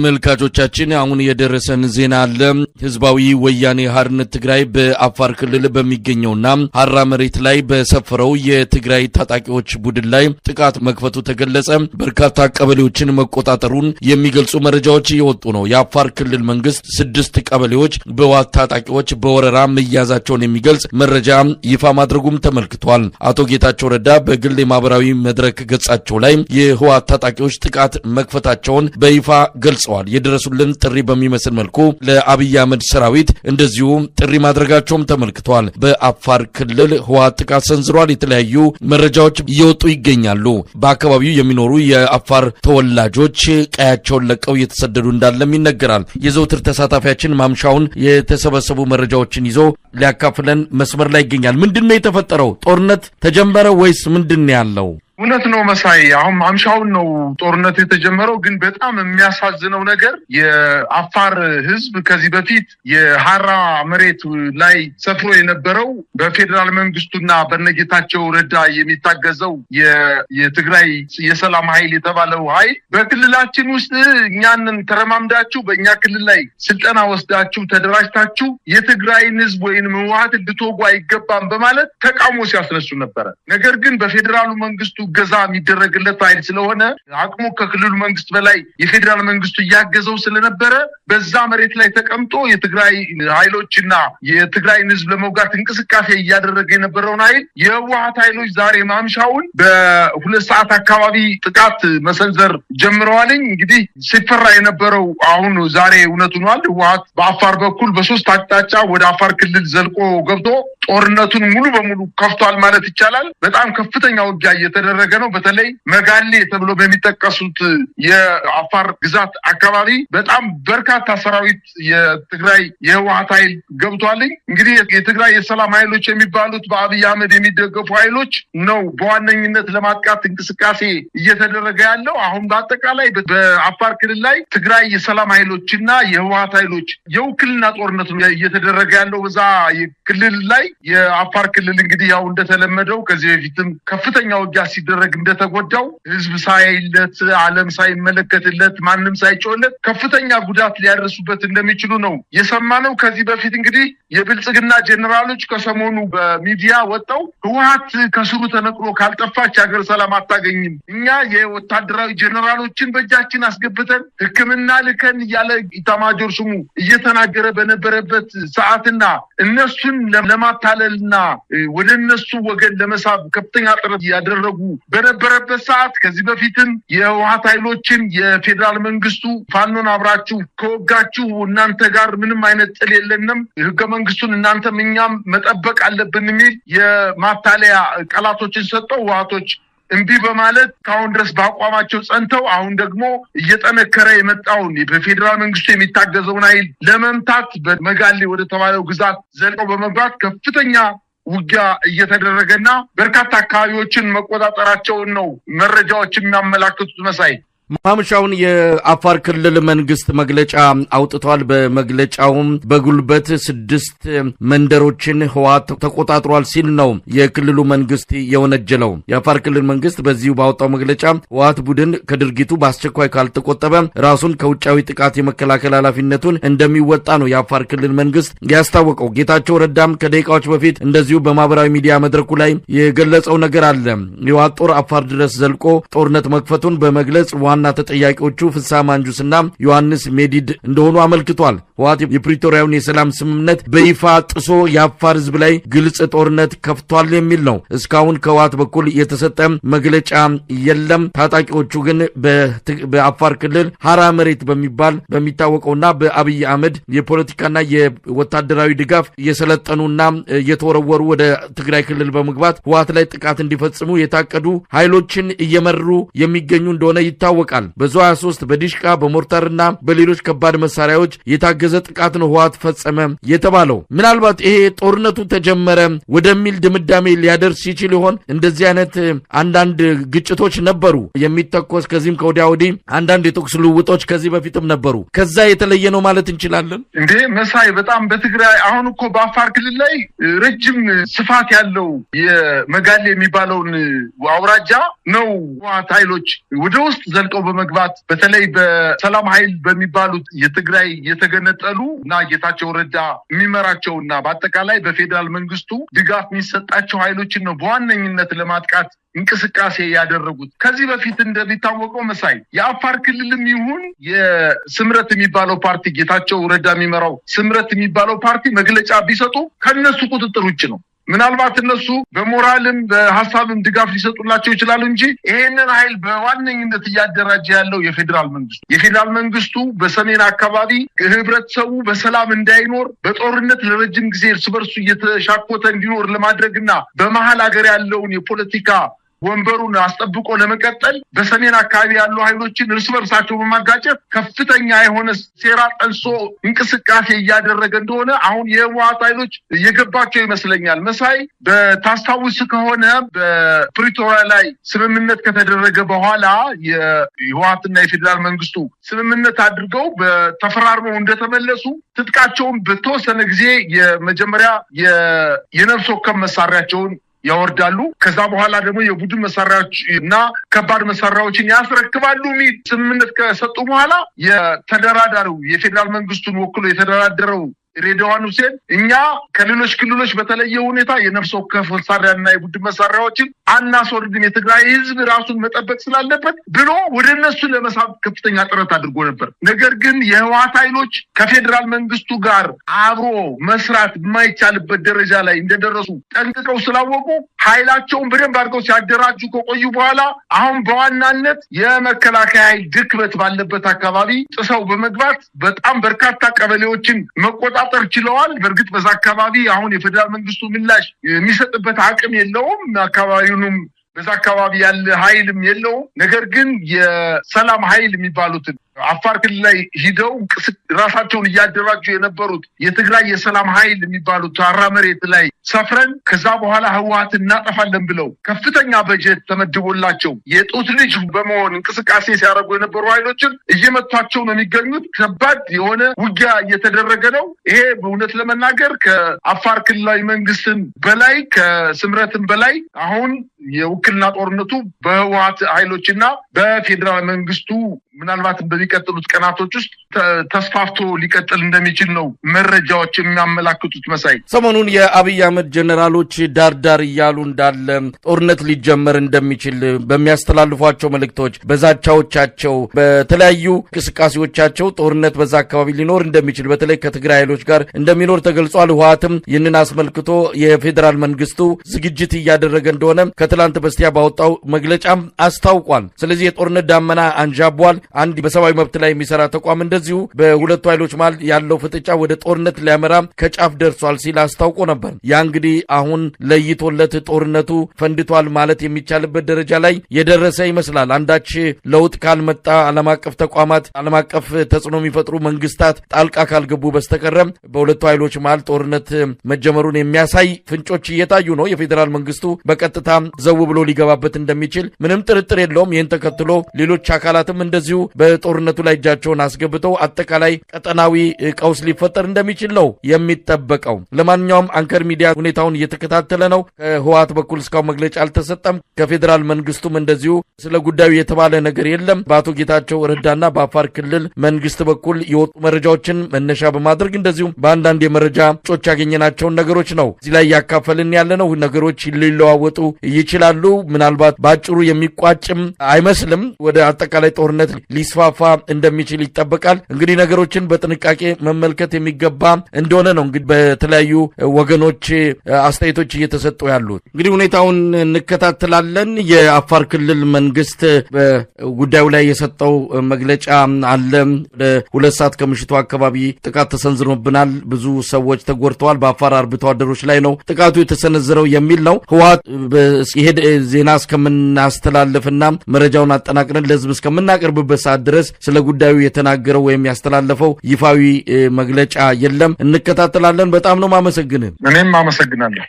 መልካቾቻችን አሁን የደረሰን ዜና አለ። ህዝባዊ ወያኔ ሓርነት ትግራይ በአፋር ክልል በሚገኘውና ሐራ መሬት ላይ በሰፈረው የትግራይ ታጣቂዎች ቡድን ላይ ጥቃት መክፈቱ ተገለጸ። በርካታ ቀበሌዎችን መቆጣጠሩን የሚገልጹ መረጃዎች እየወጡ ነው። የአፋር ክልል መንግስት 6 ቀበሌዎች በህወሓት ታጣቂዎች በወረራ መያዛቸውን የሚገልጽ መረጃ ይፋ ማድረጉም ተመልክቷል። አቶ ጌታቸው ረዳ በግል የማህበራዊ መድረክ ገጻቸው ላይ የህወሓት ታጣቂዎች ጥቃት መክፈታቸውን በይፋ ገልጸዋል። የደረሱልን ጥሪ በሚመስል መልኩ ለአብይ አህመድ ሰራዊት እንደዚሁ ጥሪ ማድረጋቸውም ተመልክቷል። በአፋር ክልል ህወሓት ጥቃት ሰንዝሯል። የተለያዩ መረጃዎች እየወጡ ይገኛሉ። በአካባቢው የሚኖሩ የአፋር ተወላጆች ቀያቸውን ለቀው እየተሰደዱ እንዳለም ይነገራል። የዘውትር ተሳታፊያችን ማምሻውን የተሰበሰቡ መረጃዎችን ይዞ ሊያካፍለን መስመር ላይ ይገኛል። ምንድነው የተፈጠረው? ጦርነት ተጀመረ ወይስ ምንድነው ያለው? እውነት ነው መሳይ፣ አሁን ማምሻውን ነው ጦርነት የተጀመረው። ግን በጣም የሚያሳዝነው ነገር የአፋር ህዝብ ከዚህ በፊት የሐራ መሬት ላይ ሰፍሮ የነበረው በፌደራል መንግስቱና በነጌታቸው ረዳ የሚታገዘው የትግራይ የሰላም ኃይል የተባለው ኃይል በክልላችን ውስጥ እኛንን ተረማምዳችሁ በእኛ ክልል ላይ ስልጠና ወስዳችሁ ተደራጅታችሁ የትግራይን ህዝብ ወይንም ህወሓትን ልትወጉ አይገባም በማለት ተቃውሞ ሲያስነሱ ነበረ። ነገር ግን በፌደራሉ መንግስቱ ገዛ የሚደረግለት ኃይል ስለሆነ አቅሙ ከክልሉ መንግስት በላይ የፌደራል መንግስቱ እያገዘው ስለነበረ በዛ መሬት ላይ ተቀምጦ የትግራይ ኃይሎችና የትግራይን ህዝብ ለመውጋት እንቅስቃሴ እያደረገ የነበረውን ኃይል የህወሓት ኃይሎች ዛሬ ማምሻውን በ2 ሰዓት አካባቢ ጥቃት መሰንዘር ጀምረዋልኝ። እንግዲህ ሲፈራ የነበረው አሁን ዛሬ እውነቱ ሆኗል። ህወሓት በአፋር በኩል በ3 አቅጣጫ ወደ አፋር ክልል ዘልቆ ገብቶ ጦርነቱን ሙሉ በሙሉ ከፍቷል ማለት ይቻላል። በጣም ከፍተኛ ውጊያ እየተደረገ ነው። በተለይ መጋሌ ተብሎ በሚጠቀሱት የአፋር ግዛት አካባቢ በጣም በርካታ ሰራዊት የትግራይ የህወሓት ኃይል ገብቷል። እንግዲህ የትግራይ የሰላም ኃይሎች የሚባሉት በአብይ አህመድ የሚደገፉ ኃይሎች ነው በዋነኝነት ለማጥቃት እንቅስቃሴ እየተደረገ ያለው። አሁን በአጠቃላይ በአፋር ክልል ላይ ትግራይ የሰላም ኃይሎችና የህወሓት ኃይሎች የውክልና ጦርነት ነው እየተደረገ ያለው በዛ ክልል ላይ። የአፋር ክልል እንግዲህ ያው እንደተለመደው ከዚህ በፊትም ከፍተኛ ውጊያ ሲደረግ እንደተጎዳው ህዝብ ሳይለት ዓለም ሳይመለከትለት ማንንም ሳይጮህለት ከፍተኛ ጉዳት ሊያደርሱበት እንደሚችሉ ነው የሰማነው። ከዚህ በፊት እንግዲህ የብልጽግና ጄኔራሎች ከሰሞኑ በሚዲያ ወጣው ህወሓት ከስሩ ተነቅሎ ካልጠፋች ሀገር ሰላም አታገኝም፣ እኛ የወታደራዊ ጄኔራሎችን በእጃችን አስገብተን ሕክምና ልከን እያለ ኢታማጆር ሹሙ እየተናገረ በነበረበት ሰዓትና እነሱን ለማታለልና ወደ እነሱ ወገን ለመሳብ ከፍተኛ ጥረት ያደረጉ በነበረበት ሰዓት ከዚህ በፊትም የህወሓት ኃይሎችን የፌደራል መንግስቱ ፋኖን አብራችሁ ከወጋችሁ እናንተ ጋር ምንም አይነት ጥል የለንም፣ ህገ መንግስቱን እናንተም እኛም መጠበቅ አለብን የሚል የማታለያ ቃላቶችን ሰጠው። ህወሓቶች እንቢ በማለት ካሁን ድረስ በአቋማቸው ጸንተው አሁን ደግሞ እየጠነከረ የመጣውን በፌደራል መንግስቱ የሚታገዘውን ኃይል ለመምታት በመጋሌ ወደ ተባለው ግዛት ዘልቀው በመግባት ከፍተኛ ውጊያ እየተደረገና በርካታ አካባቢዎችን መቆጣጠራቸውን ነው መረጃዎች የሚያመላክቱት መሳይ። ማምሻውን የአፋር ክልል መንግስት መግለጫ አውጥቷል። በመግለጫውም በጉልበት 6 መንደሮችን ህወሓት ተቆጣጥሯል ሲል ነው የክልሉ መንግስት የወነጀለው። የአፋር ክልል መንግስት በዚሁ ባወጣው መግለጫ ህወሓት ቡድን ከድርጊቱ በአስቸኳይ ካልተቆጠበ ራሱን ከውጫዊ ጥቃት የመከላከል ኃላፊነቱን እንደሚወጣ ነው የአፋር ክልል መንግስት ያስታወቀው። ጌታቸው ረዳም ከደቂቃዎች በፊት እንደዚሁ በማህበራዊ ሚዲያ መድረኩ ላይ የገለጸው ነገር አለ። የህወሓት ጦር አፋር ድረስ ዘልቆ ጦርነት መክፈቱን በመግለጽ ዋና ተጠያቂዎቹ ፍሳ ማንጁስና ዮሐንስ ሜዲድ እንደሆኑ አመልክቷል። ህወሓት የፕሪቶሪያውን የሰላም ስምምነት በይፋ ጥሶ የአፋር ህዝብ ላይ ግልጽ ጦርነት ከፍቷል የሚል ነው። እስካሁን ከህወሓት በኩል የተሰጠ መግለጫ የለም። ታጣቂዎቹ ግን በአፋር ክልል ሐራ መሬት በሚታወቀውና በአብይ አህመድ የፖለቲካና የወታደራዊ ድጋፍ የሰለጠኑና የተወረወሩ ወደ ትግራይ ክልል በመግባት ህወሓት ላይ ጥቃት እንዲፈጽሙ የታቀዱ ኃይሎችን እየመሩ የሚገኙ እንደሆነ ይታወቃል። በዙ 23 በዲሽቃ በሞርታርና በሌሎች ከባድ መሳሪያዎች የታገዘ ጥቃት ነው ህወሓት ፈጸመ የተባለው። ምናልባት ይሄ ጦርነቱ ተጀመረ ወደሚል ድምዳሜ ሊያደርስ ይችል ይሆን? እንደዚህ አይነት አንዳንድ ግጭቶች ነበሩ የሚተኮስ ከዚህም ከወዲያ ወዲህ አንዳንድ የተኩስ ልውውጦች ከዚህ በፊትም ነበሩ። ከዛ የተለየ ነው ማለት እንችላለን እንዴ መሳይ? በጣም በትግራይ አሁን እኮ በአፋር ክልል ላይ ረጅም ስፋት ያለው የመጋሌ የሚባለውን አውራጃ ነው ህወሓት ኃይሎች ወደ ውስጥ ዘልቀው ዘልቀው በመግባት በተለይ በሰላም ኃይል በሚባሉት የትግራይ የተገነጠሉ እና ጌታቸው ረዳ የሚመራቸውና በአጠቃላይ በፌዴራል መንግስቱ ድጋፍ የሚሰጣቸው ኃይሎችን ነው በዋነኝነት ለማጥቃት እንቅስቃሴ ያደረጉት። ከዚህ በፊት እንደሚታወቀው መሳይ የአፋር ክልልም ይሁን የስምረት የሚባለው ፓርቲ ጌታቸው ረዳ የሚመራው ስምረት የሚባለው ፓርቲ መግለጫ ቢሰጡ ከነሱ ቁጥጥር ውጭ ነው። ምናልባት እነሱ በሞራልም በሐሳብም ድጋፍ ሊሰጡላቸው ይችላሉ እንጂ ይሄንን ኃይል በዋነኝነት እያደራጀ ያለው የፌዴራል መንግስቱ በሰሜን አካባቢ ህብረተሰቡ በሰላም እንዳይኖር በጦርነት ለረጅም ጊዜ እርስ በርሱ እየተሻኮተ እንዲኖር ለማድረግና በመሀል ሀገር ያለውን የፖለቲካ ወንበሩን አስጠብቆ ለመቀጠል በሰሜን አካባቢ ያሉ ኃይሎችን እርስ በርሳቸው በማጋጨት ከፍተኛ የሆነ ሴራ ጠንሶ እንቅስቃሴ እያደረገ እንደሆነ አሁን የህወሓት ኃይሎች እየገባቸው ይመስለኛል። መሳይ በታስታውስ ከሆነ በፕሪቶሪያ ላይ ስምምነት ከተደረገ በኋላ የህወሓትና የፌዴራል መንግስቱ ስምምነት አድርገው በተፈራርመው እንደተመለሱ ትጥቃቸውን በተወሰነ ጊዜ የመጀመሪያ የነፍስ ወከፍ መሳሪያቸውን ያወርዳሉ። ከዛ በኋላ ደግሞ የቡድን መሳሪያዎች እና ከባድ መሳሪያዎችን ያስረክባሉ የሚል ስምምነት ከሰጡ በኋላ የተደራዳሪው የፌዴራል መንግስቱን ወክሎ የተደራደረው ሬድዋን ሁሴን እኛ ከሌሎች ክልሎች በተለየ ሁኔታ የነፍስ ወከፍ መሳሪያና የቡድን መሳሪያዎችን አናስወርድም፣ የትግራይ ህዝብ ራሱን መጠበቅ ስላለበት ብሎ ወደ እነሱ ለመሳብ ከፍተኛ ጥረት አድርጎ ነበር። ነገር ግን የህወሓት ኃይሎች ከፌዴራል መንግስቱ ጋር አብሮ መስራት የማይቻልበት ደረጃ ላይ እንደደረሱ ጠንቅቀው ስላወቁ ኃይላቸውን በደንብ አድርገው ሲያደራጁ ከቆዩ በኋላ አሁን በዋናነት የመከላከያ ኃይል ድክመት ባለበት አካባቢ ጥሰው በመግባት በጣም በርካታ ቀበሌዎችን መቆጣጠር ችለዋል። በእርግጥ በዛ አካባቢ አሁን የፌዴራል መንግስቱ ምላሽ የሚሰጥበት አቅም የለውም። አካባቢውንም በዛ አካባቢ ያለ ኃይልም የለውም። ነገር ግን የሰላም ኃይል የሚባሉትን አፋር ክልል ላይ ሂደው ራሳቸውን እያደራጁ የነበሩት የትግራይ የሰላም ኃይል የሚባሉት አራ መሬት ላይ ሰፍረን ከዛ በኋላ ህወሓት እናጠፋለን ብለው ከፍተኛ በጀት ተመድቦላቸው የጡት ልጅ በመሆን እንቅስቃሴ ሲያደርጉ የነበሩ ኃይሎችን እየመቷቸው ነው የሚገኙት። ከባድ የሆነ ውጊያ እየተደረገ ነው። ይሄ በእውነት ለመናገር ከአፋር ክልላዊ መንግስትን በላይ ከስምረትን በላይ አሁን የውክልና ጦርነቱ በህወሓት ኃይሎችና በፌዴራል መንግስቱ ምናልባት በሚቀጥሉት ቀናቶች ውስጥ ተስፋፍቶ ሊቀጥል እንደሚችል ነው መረጃዎች የሚያመላክቱት። መሳይ ሰሞኑን የአብይ አህመድ ጀነራሎች ዳርዳር እያሉ እንዳለ ጦርነት ሊጀመር እንደሚችል በሚያስተላልፏቸው መልእክቶች፣ በዛቻዎቻቸው፣ በተለያዩ እንቅስቃሴዎቻቸው ጦርነት በዛ አካባቢ ሊኖር እንደሚችል በተለይ ከትግራይ ኃይሎች ጋር እንደሚኖር ተገልጿል። ህወሓትም ይህንን አስመልክቶ የፌዴራል መንግስቱ ዝግጅት እያደረገ እንደሆነ ከትላንት በስቲያ ባወጣው መግለጫም አስታውቋል። ስለዚህ የጦርነት ዳመና አንዣቧል። አንድ በሰብአዊ መብት ላይ የሚሰራ ተቋም እንደዚሁ በሁለቱ ኃይሎች መሃል ያለው ፍጥጫ ወደ ጦርነት ሊያመራ ከጫፍ ደርሷል ሲል አስታውቆ ነበር። ያ እንግዲህ አሁን ለይቶለት ጦርነቱ ፈንድቷል ማለት የሚቻልበት ደረጃ ላይ የደረሰ ይመስላል። አንዳች ለውጥ ካልመጣ ዓለም አቀፍ ተቋማት፣ ዓለም አቀፍ ተጽዕኖ የሚፈጥሩ መንግስታት ጣልቃ ካልገቡ በስተቀረም በሁለቱ ኃይሎች መሃል ጦርነት መጀመሩን የሚያሳይ ፍንጮች እየታዩ ነው። የፌዴራል መንግስቱ በቀጥታ ዘው ብሎ ሊገባበት እንደሚችል ምንም ጥርጥር የለውም። ይህን ተከትሎ ሌሎች አካላትም እንደዚሁ በጦርነቱ ላይ እጃቸውን አስገብተው አጠቃላይ ቀጠናዊ ቀውስ ሊፈጠር እንደሚችል ነው የሚጠበቀው። ለማንኛውም አንከር ሚዲያ ሁኔታውን እየተከታተለ ነው። ከህወሓት በኩል እስካሁን መግለጫ አልተሰጠም። ከፌዴራል መንግስቱም እንደዚሁ ስለ ጉዳዩ የተባለ ነገር የለም። በአቶ ጌታቸው ረዳና በአፋር ክልል መንግስት በኩል የወጡ መረጃዎችን መነሻ በማድረግ እንደዚሁም በአንዳንድ የመረጃ ምንጮች ያገኘናቸውን ነገሮች ነው እዚህ ላይ ያካፈልን ያለ ነው። ነገሮች ሊለዋወጡ ይችላሉ። ምናልባት በአጭሩ የሚቋጭም አይመስልም። ወደ አጠቃላይ ጦርነት ሊስፋፋ እንደሚችል ይጠበቃል። እንግዲህ ነገሮችን በጥንቃቄ መመልከት የሚገባ እንደሆነ ነው እንግዲህ በተለያዩ ወገኖች አስተያየቶች እየተሰጡ ያሉት። እንግዲህ ሁኔታውን እንከታተላለን። የአፋር ክልል መንግስት በጉዳዩ ላይ የሰጠው መግለጫ አለ። ወደ 2 ሰዓት ከምሽቱ አካባቢ ጥቃት ተሰንዝሮብናል፣ ብዙ ሰዎች ተጎድተዋል፣ በአፋር አርብቶ አደሮች ላይ ነው ጥቃቱ የተሰነዘረው የሚል ነው። ህወሓት ይሄ ዜና እስከምናስተላልፍና መረጃውን አጠናቅረን ለህዝብ እስከምናቀርብበት ሰዓት ድረስ ስለ ጉዳዩ የተናገረው ወይም ያስተላለፈው ይፋዊ መግለጫ የለም። እንከታተላለን። በጣም ነው ማመሰግንህ። እኔም አመሰግናለሁ።